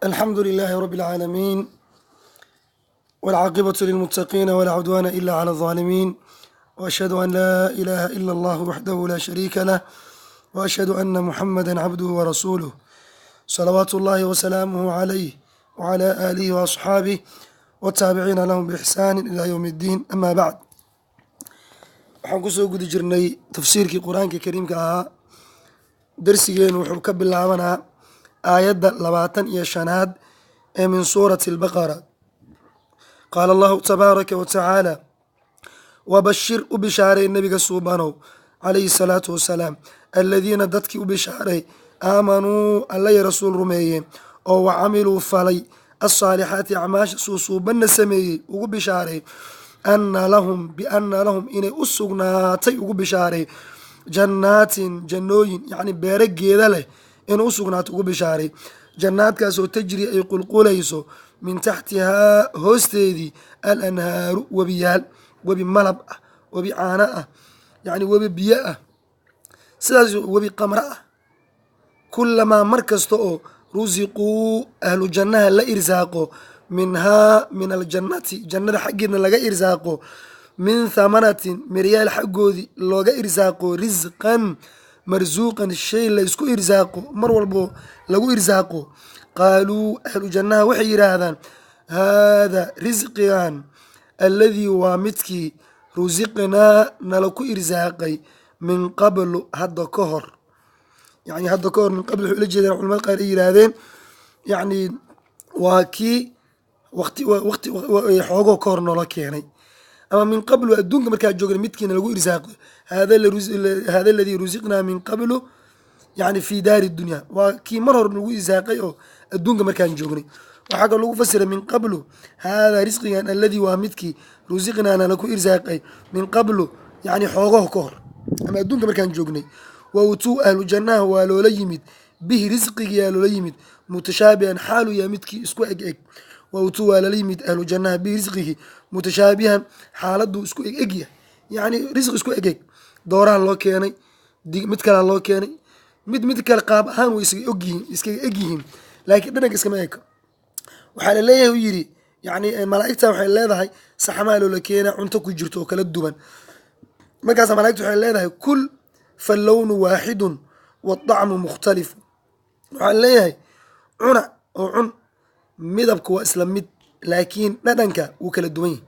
الحمد لله رب العالمين والعاقبة للمتقين ولا عدوان إلا على الظالمين وأشهد أن لا إله إلا الله وحده لا شريك له وأشهد أن محمدا عبده ورسوله صلوات الله وسلامه عليه وعلى آله وأصحابه والتابعين لهم بإحسان إلى يوم الدين أما بعد waxaan kusoo guda jirnay tafsiirkii qur-aanka kariimka ahaa darsigeenu wuxuu ka bilaabanaa aayadda 25 ee min suurati albaqara qaala allahu tabaaraka wa tacaala wabashir u bishaaray nebiga suubanow calayhi salaatu wasalaam aladiina dadkii u bishaaray aamanuu alla iyo rasuul rumeeyeen oo wacamiluu falay alsaalixaati acmaasha suusuubanna sameeyey ugu bishaaray biana lahum inay u sugnaatay ugu bishaaray jannaatin jannooyin yacni beere geeda leh inuu u sugnaatay ugu bishaaray jannaadkaasoo tajri ay qulqulayso min taxtihaa hoosteedii alanhaaru webiyaal webi malab ah webi caano ah yacni webi biyo ah sidaas webi qamro ah kulamaa mar kasta oo rusiquu ahlu jannaha la irsaaqo minhaa min aljannati jannada xaggeedna laga irsaaqo min thamanatin miryaal xaggoodii looga irsaaqo risqan marsuuqan shay la isku irsaaqo mar walbo lagu irsaaqo qaaluu ahlu jannaha waxay yidhaahdaan haada risqigan alladii waa midkii rusiqnaa nala ku irsaaqay min qablu hadda ka hor yani hadda ka hor min qabl wuxuu ula jeedaan culamada qaar ay yidhaahdeen yacni waa kii waqti xoogoo ka hor noola keenay ama min qablu adduunka markaa joogna midkiina lagu irsaaqo hada aladii rusiqnaa min qablu yani fi daari dunya waa kii mar hor lagu irsaaqay oo adduunka markaan joognay waxaa kaloo lagu fasiray min qablu hada risqigan alladii waa midkii rusiqnaana laku irsaaqay min qablu yani xoogaho ka hor ama adduunka markaan joognay wautuu ahlu jannaha waa loola yimid bihi risqigiyaa loola yimid mutashaabihan xaalu yaa midkii isku eg wautuu waa lala yimid ahlu jannaha bihi risqihi mutashaabihan xaaladuu isku egyahay yacni risqi isku egeg dooraha loo keenay mid kalea loo keenay mid kale qaab ahaan way iskaga egyihiin laakiin dhadhanka iskama eka waxaa la leeyahay u yidhi yani malaa'igta waxay leedahay saxamaa loola keenaa cunto ku jirto oo kala duwan markaasa malaigta waxay leedahay kul fallownu waaxidun waطacmu mukhtalifu waxaa leeyahay cuna oo cun midabka waa isla mid laakiin dhadhanka wuu kala duwan yahay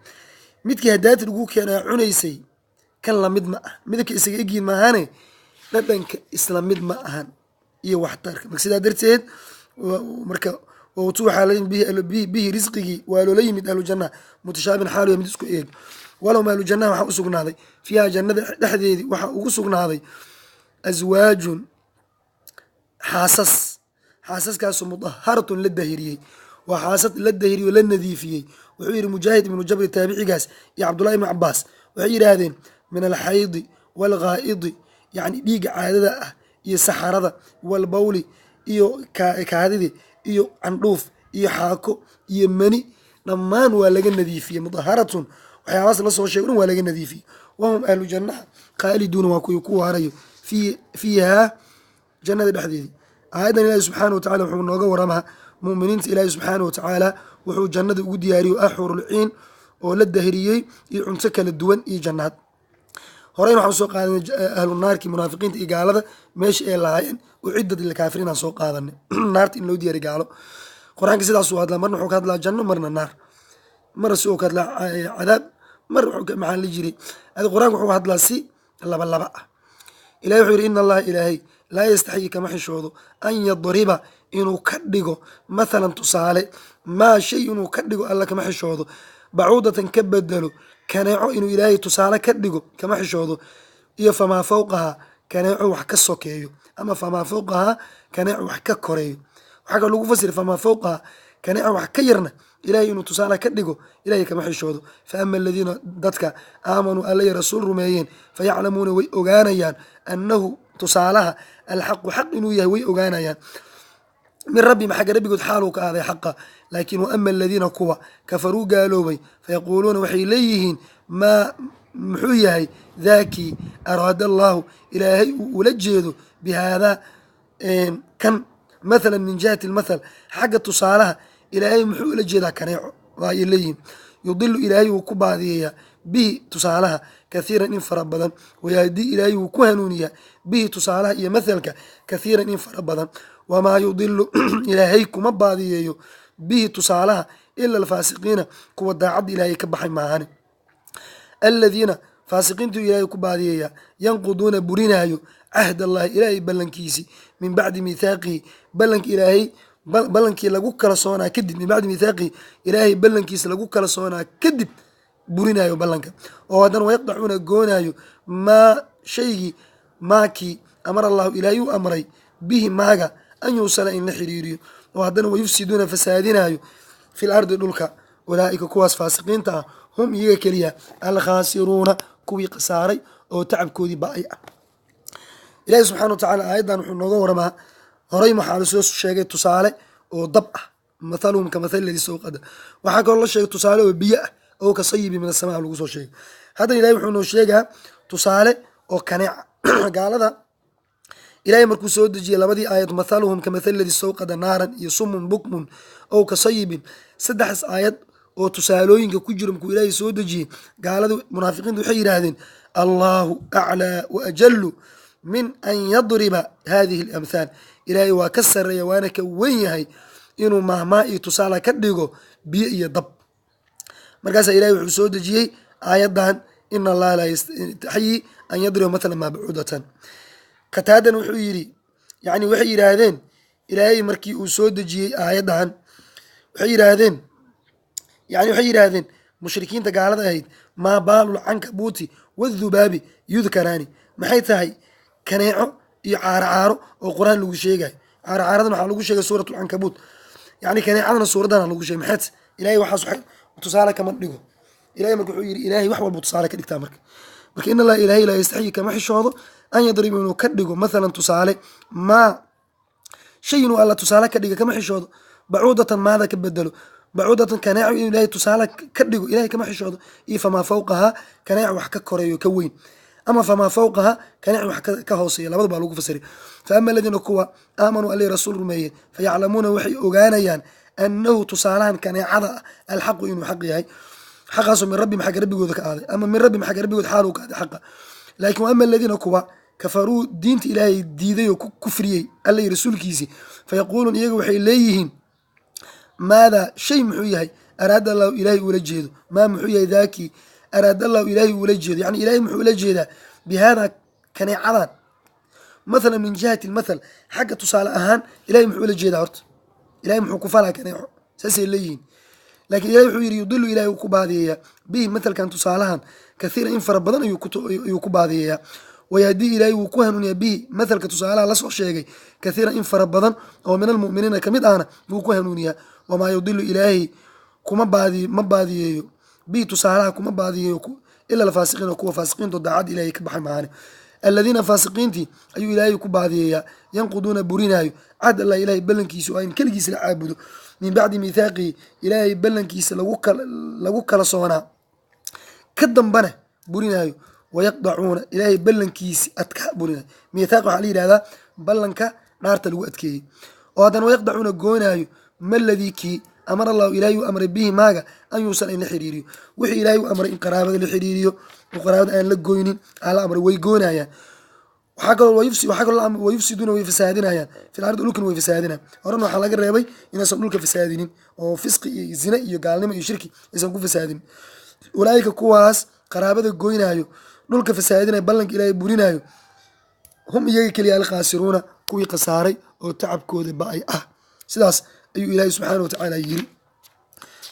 midkii hadaati lagu keenaa cunaysay kan lamid ma ah midabka isaga egyihin maahane dhadhanka isla mid ma ahan iyo waxtarka marka sidaa darteed marka wautuu waxaa la bihi risqigii waa loola yimid ahlu jannaha mutashaabin xaalu mid isku eeg walahum ahlu jannaha waxaa u sugnaaday fiiha jannada dhexdeedii waxaa ugu sugnaaday aswaajun xaasaskaasoo mudaharatun la dahiriyey waa xaasad la dahiriyo la nadiifiyey wuxuu yidhi mujaahid ibnu jabri taabicigaas iyo cabdullahi ibnu cabaas waxay yidhaahdeen min alxaydi waalghaa'idi yacni dhiigga caadada ah iyo saxarada waalbawli iyo kaadidi iyo candhuuf iyo xaako iyo mani dhammaan waa laga nadiifiyey mudaharatun waxyaabaas la soo sheego dhan waa laga nadiifiyey wahum ahlu jannaha khaaliduuna waa kuwii ku waarayo fiihaa jannada dhexdeedii aayaddan ilaahi subxaana wa tacala wuxuu nooga waramaa mu'miniinta ilaahi subxaana wa tacaala wuxuu jannada ugu diyaariyo axurulciin oo la dahiriyey iyo cunto kala duwan iyo jannaad horeyna waxaan soo qaadanay ahlu naarkii munaafiqiinta iyo gaalada meesha ay lahaayeen ucidad lilkaafiriin aan soo qaadanay naarta in loo diyaariy gaalo qur-aanka sidaasuu hadlaa marna wuxuu ka hadlaa janno marna naar marna si uu ka hadlaa cadaab mar maxaa la jiray qur-aanka wuxuu hadlaa si laba ah ilahi wuxuu yidhi ina allaha ilaahay laa yastaxyi kama xishoodo an yadriba inuu ka dhigo mathalan tusaale maa shay inuu ka dhigo alla kama xishoodo bacuudatan ka bedelo kaneeco inuu ilaahay tusaale ka dhigo kama xishoodo iyo famaa fawqahaa kaneeco wax ka sokeeyo ama famaa fawqahaa kaneeco wax ka koreeyo waxaa kaloo lagu fasira famaa fawqahaa kaneeco wax ka yarna ilaahay inuu tusaale ka dhigo ilaahay kama xishoodo fa ama aladiina dadka aamanuu alla iyo rasuul rumeeyeen fayaclamuuna way ogaanayaan annahu tusaalaha alxaqu xaq inuu yahay way ogaanayaan min rabbihim xagga rabbigood xaaluu ka aaday xaqa laakiin wa ama aladiina kuwa kafaruu gaaloobay fayaquuluuna waxay leeyihiin محوية ذاكي أراد الله إلهي ولجيده بهذا كان مثلا من جهة المثل حق تصالها إلهي محو لجيده كان إليه يضل إلهي وكبادية به تصالها كثيرا إن فربضا ويهدي إلهي وكهنونية به تصالها إيا مثلك كثيرا إن فربضا وما يضل إلهيكم بادية به تصالها إلا الفاسقين كوا داعد إلهي كبحي معاني الذين فاسقين إلهي كبادية ينقضون برينايو عهد الله إلهي بلنكيسي من بعد ميثاقه بلنك إلهي بلنكي لغو كلا سونا كدب من بعد ميثاقه إلهي بلنكيس لغو كلا سونا كدب برينايو بلنك وهذا ويقطعون قونايو ما شيء ماكي أمر الله إلهي أمري به ماغا أن يوصل إن حريريو وهذا ويفسدون فسادينايو في الأرض دولك أولئك كواس فاسقين تا هم يكليا الخاسرون كوي قساري أو تعب كودي بائع إلهي سبحانه وتعالى أيضا نحن نظور ما هري محالسوس الشيء تصالح وضبع مثلهم كمثل الذي سوق هذا وحكى الله الشيء تصالح وبيئة أو كصيب من السماء لقصو شيء هذا إلهي وحنا الشيء تصالح أو كنع قال هذا إلهي مركو سود جي لبدي آيات مثلهم كمثل الذي سوق هذا نارا يصم بكم أو كصيب سدحس آيات أو تسالوين كجرم كو إلهي سود جي قال هذا منافقين ذو حير هذين الله أعلى وأجل من أن يضرب هذه الأمثال إلهي وكسر ريوانك وينهي إنه مهما تصالح كدقو بيئي ضب مركز إلهي وحسود جي آيات دهن إن الله لا يستحيي أن يضرب مثلا ما بعودة كتادا وحيري يعني وحير هذين إلهي مركي وسود جي آيات دهن وحير هذين يعني وحير هذين مشركين تقال هذا ما بال العنكبوت والذباب يذكراني ما حيث هاي كنيعو يعارعارو او قران لوgu sheegay caarcaaradana waxa lagu sheegay suuratul ankabut yani kaniicadana suuradan lagu sheegay maxaad ilaahay waxa saxay tusaale kama dhigo ilaahay markuu wuxuu yiri ilaahay wax walba tusaale ka dhigtaa marka in la ilaahay la yastaxyi kama xishoodo an yadribu inuu ka dhigo مثلا tusaale ma shaynu alla tusaale ka dhiga kama xishoodo bacuudatan maada ka bedelo bacuudatan kanaacu ilaahay tusaale ka dhigo ilaahay kama xishoodo ifama fawqaha kanaacu wax ka koreeyo ka weyn أما فما فوقها كان يعلم كهوصية لابد بالوقوف فسري فأما الذين كوا آمنوا عليه رسول المية فيعلمون وحي أغانيان أنه تصالان كان يعضى الحق إنه حق هاي حق من ربي محق ربي قد هذا أما من ربي محق ربي قد حاله هذا حقه لكن أما الذين كوا كفروا دينت إلهي ديدي وكفري الله رسول كيسي فيقولون يجوحي إليهم ماذا شيء محويه أراد الله إلهي ولجهده ما محويه ذاكي أراد الله إلهي ولجهده يعني إلهي محو لجهده بهذا كان عضان مثلا من جهة المثل حق تصال أهان إلهي محو لجهده عرت إلهي محو كفالها كان ساسي الليين لكن إلهي محو يضل إلهي وكبادية به مثل كان تصالها كثير إنفر بدن يكبادية ويهدي إلهي وكهن به مثل كتصالها لصق شيء كثير إنفر بدن ومن المؤمنين كمدانا وكهنونيا وما يضل إلهي كما بادي بي تصالها كما بادي إلا الفاسقين وكوا فاسقين تدعاد إلهي كبحر معاني الذين فاسقين تي أي إلهي كبادي ينقضون برينايو عاد الله إلهي بلنكيس وأين كل جيس العابد من بعد ميثاقي إلهي بلنكيس لوك لصونا كدن بنا برينايو ويقطعون إلهي بلنكيس أتكا برينايو ميثاقه عليه هذا بلنكا نارت لو أتكي وهذا ويقطعون قونايو ما الذي كي أمر الله إلهي أمر به ماذا أن يوصل إلى حريريو وحي إلهي أمر إن قرابة لحريريو وقرابة أن لقوينين على أمر ويقونايا وحكى الله ويفسدون ويفسادنا في الأرض لكن ويفسادنا ورنا حلاق الرياضي إن سبلوك فسادين وفسق الزنا يقال لما يشركي يسمكوا فسادين أولئك كواس قرابة قوينايو لك فسادنا بلنك إلهي بورينايو هم يجيك لي الخاسرون كوي قصاري وتعب كود بأي سداس أي إلهي سبحانه وتعالى يري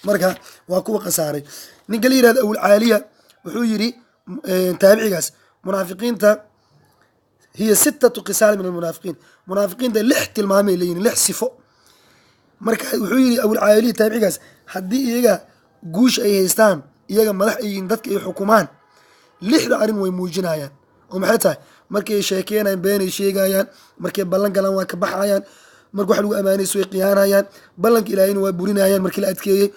مركا وكوي قصاري نقل هذا أول عالية وحيري تابعي قاس منافقين تا هي 6 قسال من المنافقين منافقين ده لح تلمامي لين لح صفو marka wuxuu yiri awal caayili taabicigaas hadii iyaga guush ay haystaan iyaga madax ay dadka ay xukumaan lixda arin way muujinayaan oo maxay tahay markay sheekeynayaan been ay sheegayaan markay ballan galaan waa ka baxayaan marka wax lagu amaanayso ay qiyaanayaan ballanka ilaahayna waa burinayaan markii la adkeeyay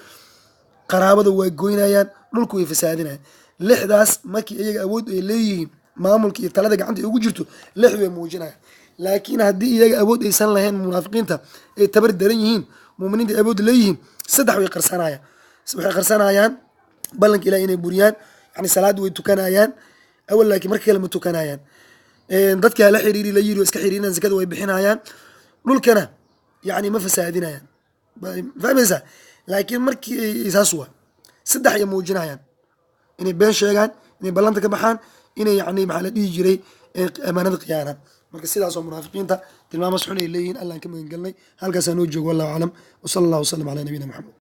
qaraabada way goynayaan dhulku way fasaadinayaan lixdaas markii iyaga awood ay leeyihiin maamulka iyo talada gacanta ay ugu jirto lix way muujinayaan. laakiin haddii iyaga awood aysan lahayn munaafiqiinta ay tabar daran yihiin muuminiinta ay awood leeyihiin saddex way qarsanayaan. waxay qarsanayaan ballanka ilaah inay buriyaan, yani salaad way tukanayaan awal, laakiin marka kale ma tukanayaan. dadka la xiriiri la yiri iska xiriirina zakada way bixinayaan, dhulkana yani ma fasaadinayaan, fahmaysaa. laakiin markii saas waa saddex ay muujinayaan: inay been sheegaan, inay ballanta ka baxaan, inay yani maxaa la dhihi jiray amaanada khiyaanaan. marka sidaasoo munaafiqiinta tilmaamas xun ay leeyihiin. allah aan ka magan galnay. halkaasaa noo joogo wallahu aclam, wasala allahu wasalam calaa nabiyina maxamed.